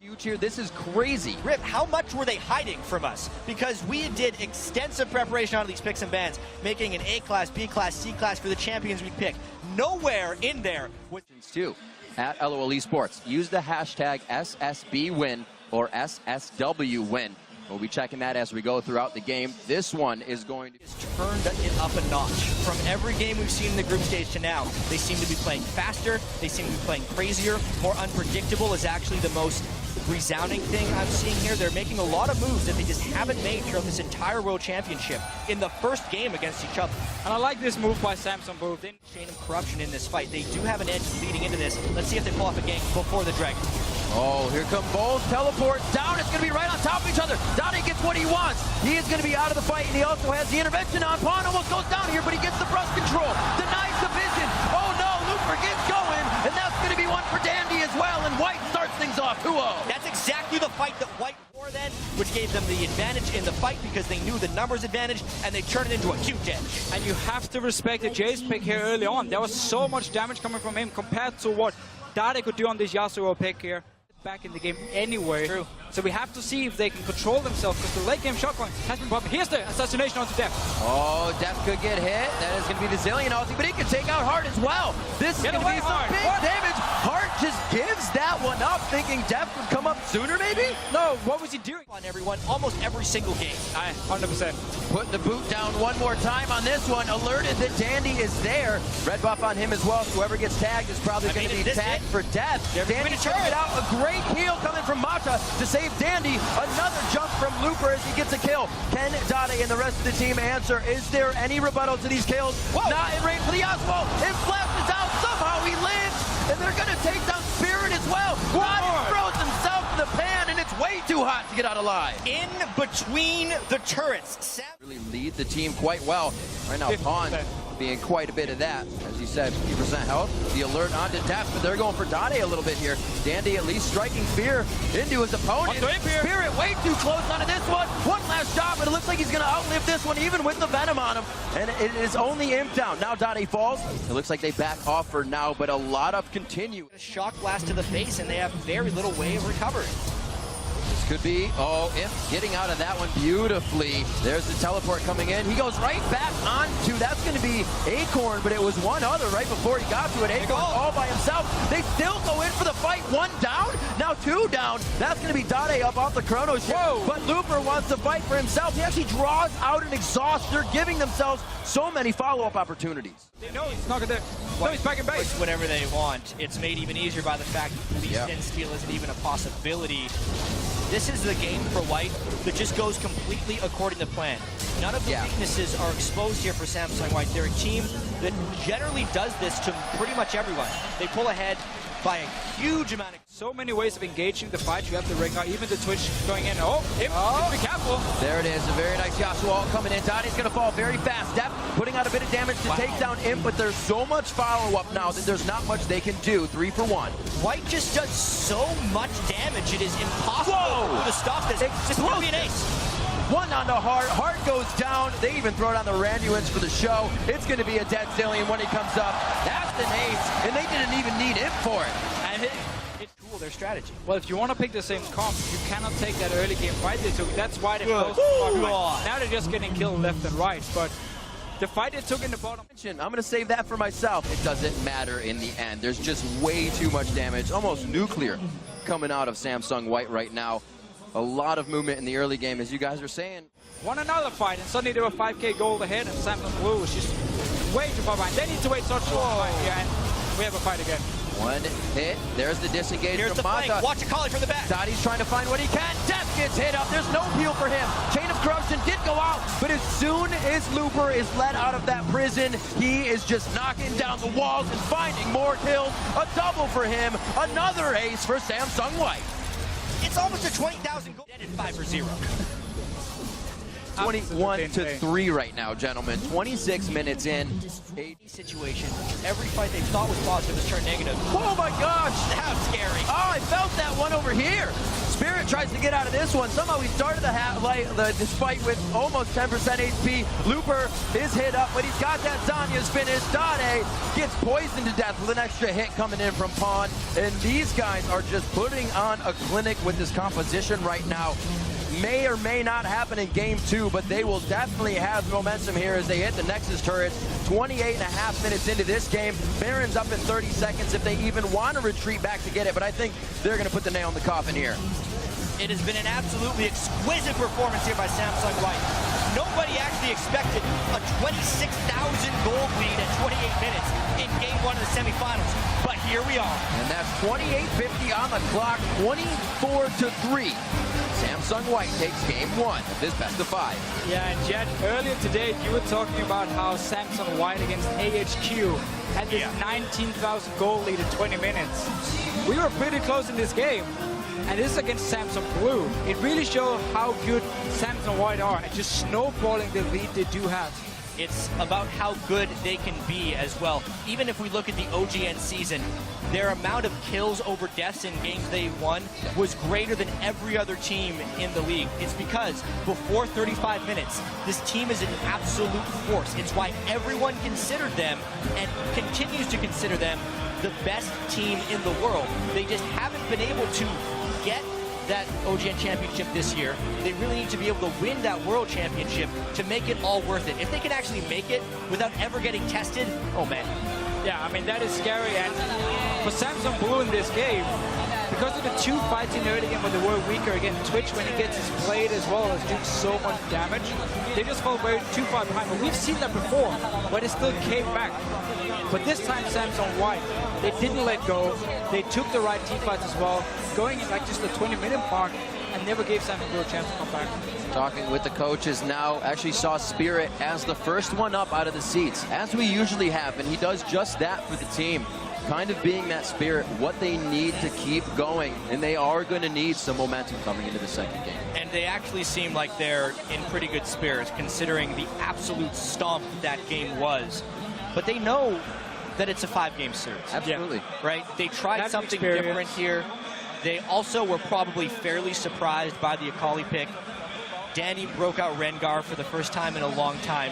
Huge here. This is crazy. Rip, how much were they hiding from us? Because we did extensive preparation out of these picks and bans, making an A class, B class, C class for the champions we pick. Nowhere in there was too at LOL Esports. Use the hashtag SSBWin or SSWWin. We'll be checking that as we go throughout the game. This one is going to turn it up a notch. From every game we've seen in the group stage to now, they seem to be playing faster, they seem to be playing crazier, more unpredictable is actually the most resounding thing I'm seeing here. They're making a lot of moves that they just haven't made throughout this entire World Championship in the first game against each other. And I like this move by Samsung Booth. Chain of corruption in this fight. They do have an edge leading into this. Let's see if they pull off a gank before the Dragon. Oh, here come both. Teleport down. It's going to be right on top of each other. Donnie gets what he wants. He is going to be out of the fight, and he also has the intervention on. Pawn almost goes down here, but he gets the brush control. Denies the vision. Oh no, Looper gets going, and that's going to be one for Dandy as well, and White starts things off 2-0. That's exactly the fight that White wore then, which gave them the advantage in the fight because they knew the numbers advantage, and they turned it into a huge edge. And you have to respect the Jace pick here early on. There was so much damage coming from him compared to what Dade could do on this Yasuo pick here. Back in the game anyway. True. So we have to see if they can control themselves because the late game shotgun has been popping. Here's the assassination onto Def. Oh, Def could get hit. That is going to be the Zillion ulti, but he can take out Hart as well. This is going to be some big damage. Hart just gives that one up, thinking Def would come up sooner, maybe? No, what was he doing? On everyone, almost every single game. 100%. Put the boot down one more time on this one. Alerted that Dandy is there. Red buff on him as well. So whoever gets tagged is probably going to be tagged for death. trying Dandy trying it out. A great heal coming from Mata to save Dandy. Another jump from Looper as he gets a kill. Can Dade and the rest of the team answer? Is there any rebuttal to these kills? Whoa. Not in range for the Oswald. It flashes out. Somehow he lives. And they're going to take down Spirit as well. Dade throws himself in the pan, and it's way too hot to get out alive. In between the turrets. Really lead the team quite well. Right now, Pawn being quite a bit of that. As you said, 50% health. The alert onto Death, but they're going for Dade a little bit here. Dandy at least striking fear into his opponent. Spirit way too close onto this one. One last shot, but it looks like he's going to outlive this one, even with the Venom on him. And it is only Imp down. Now Dade falls. It looks like they back off for now, but a lot of continue. A shock blast to the face, and they have very little way of recovering. This could be, oh, Imp getting out of that one beautifully. There's the teleport coming in. He goes right back onto, that's going to be Acorn, but it was one other right before he got to it. Acorn all by himself. They still go in for the fight. One down, now two down. That's going to be Dade up off the Chrono ship. But Looper wants to fight for himself. He actually draws out an exhaust. They're giving themselves so many follow-up opportunities. They know he's not going to, no, he's back in base. Whatever they want. It's made even easier by the fact that the Zen steal isn't even a possibility. This is the game for White that just goes completely according to plan. None of the weaknesses are exposed here for Samsung White. They're a team that generally does this to pretty much everyone. They pull ahead by a huge amount of... So many ways of engaging the fight. You have the Rengar, even the Twitch going in. Oh, be careful. There it is, a very nice Yasuo ult coming in. Dade's going to fall very fast. Def putting out a bit of damage to take down Imp, but there's so much follow-up now that there's not much they can do. 3 for 1. White just does so much damage, it is impossible to stop this. It's going to be an ace. One on the Hart. Hart goes down. They even throw it on the Ranuans for the show. It's going to be a dead Zillion when he comes up. That's an ace, and they didn't even need Imp for it. And it's cool, their strategy. Well, if you want to pick the same comp, you cannot take that early game fight they took. That's why they closed Now they're just getting killed left and right. But the fight they took in the bottom... I'm going to save that for myself. It doesn't matter in the end. There's just way too much damage, almost nuclear, coming out of Samsung White right now. A lot of movement in the early game, as you guys are saying. Won another fight, and suddenly they were 5k gold ahead, and Samsung Blue was just way too far behind. They need to wait such a long time. Yeah, and we have a fight again. One hit. There's the disengage Here's from the flank. Mata. Watch it calling from the back. Dade's trying to find what he can. Death gets hit up. There's no heal for him. Chain of corruption did go out, but as soon as Looper is let out of that prison, he is just knocking down the walls and finding more kills. A double for him. Another ace for Samsung White. It's almost a 20,000 goal at 5 for 0. 21-3 right now, gentlemen. 26 minutes in. Situation. Every fight they thought was positive has turned negative. Oh my gosh! That's scary. Oh, I felt that one over here. Spirit tries to get out of this one. Somehow he started the fight with almost 10% HP. Looper is hit up, but he's got that Zanya's finish. Dade gets poisoned to death with an extra hit coming in from Pawn. And these guys are just putting on a clinic with this composition right now. May or may not happen in game 2, but they will definitely have momentum here as they hit the Nexus turrets. 28.5 minutes into this game. Baron's up in 30 seconds if they even want to retreat back to get it, but I think they're going to put the nail in the coffin here. It has been an absolutely exquisite performance here by Samsung White. Nobody actually expected a 26,000 gold lead at 28 minutes in game 1 of the semifinals, but here we are. And that's 28:50 on the clock, 24-3. Samsung White takes game 1 of this best of 5. Yeah, and Jet, earlier today you were talking about how Samsung White against AHQ had this 19,000 goal lead in 20 minutes. We were pretty close in this game, and this is against Samsung Blue. It really shows how good Samsung White are, and just snowballing the lead they do have. It's about how good they can be as well. Even if we look at the OGN season, their amount of kills over deaths in games they won was greater than every other team in the league. It's because before 35 minutes, this team is an absolute force. It's why everyone considered them and continues to consider them the best team in the world. They just haven't been able to get that OGN championship this year. They really need to be able to win that world championship to make it all worth it. If they can actually make it without ever getting tested, oh man. Yeah, I mean, that is scary. And for Samsung Blue in this game, because of the 2 fights in the early game when they were weaker, again, Twitch, when he gets his blade as well, is doing so much damage, they just fall too far behind. But we've seen that before, but they still came back. But this time, Samsung White, they didn't let go. They took the right team fights as well, going in like just the 20-minute mark, and never gave Samsung Blue a chance to come back. Talking with the coaches now, actually saw Spirit as the first one up out of the seats, as we usually have, and he does just that for the team. Kind of being that Spirit, what they need to keep going, and they are going to need some momentum coming into the second game. And they actually seem like they're in pretty good spirits, considering the absolute stomp that game was. But they know that it's a 5-game series. Absolutely. Yeah. Right? They tried something different here. They also were probably fairly surprised by the Akali pick. Danny broke out Rengar for the first time in a long time.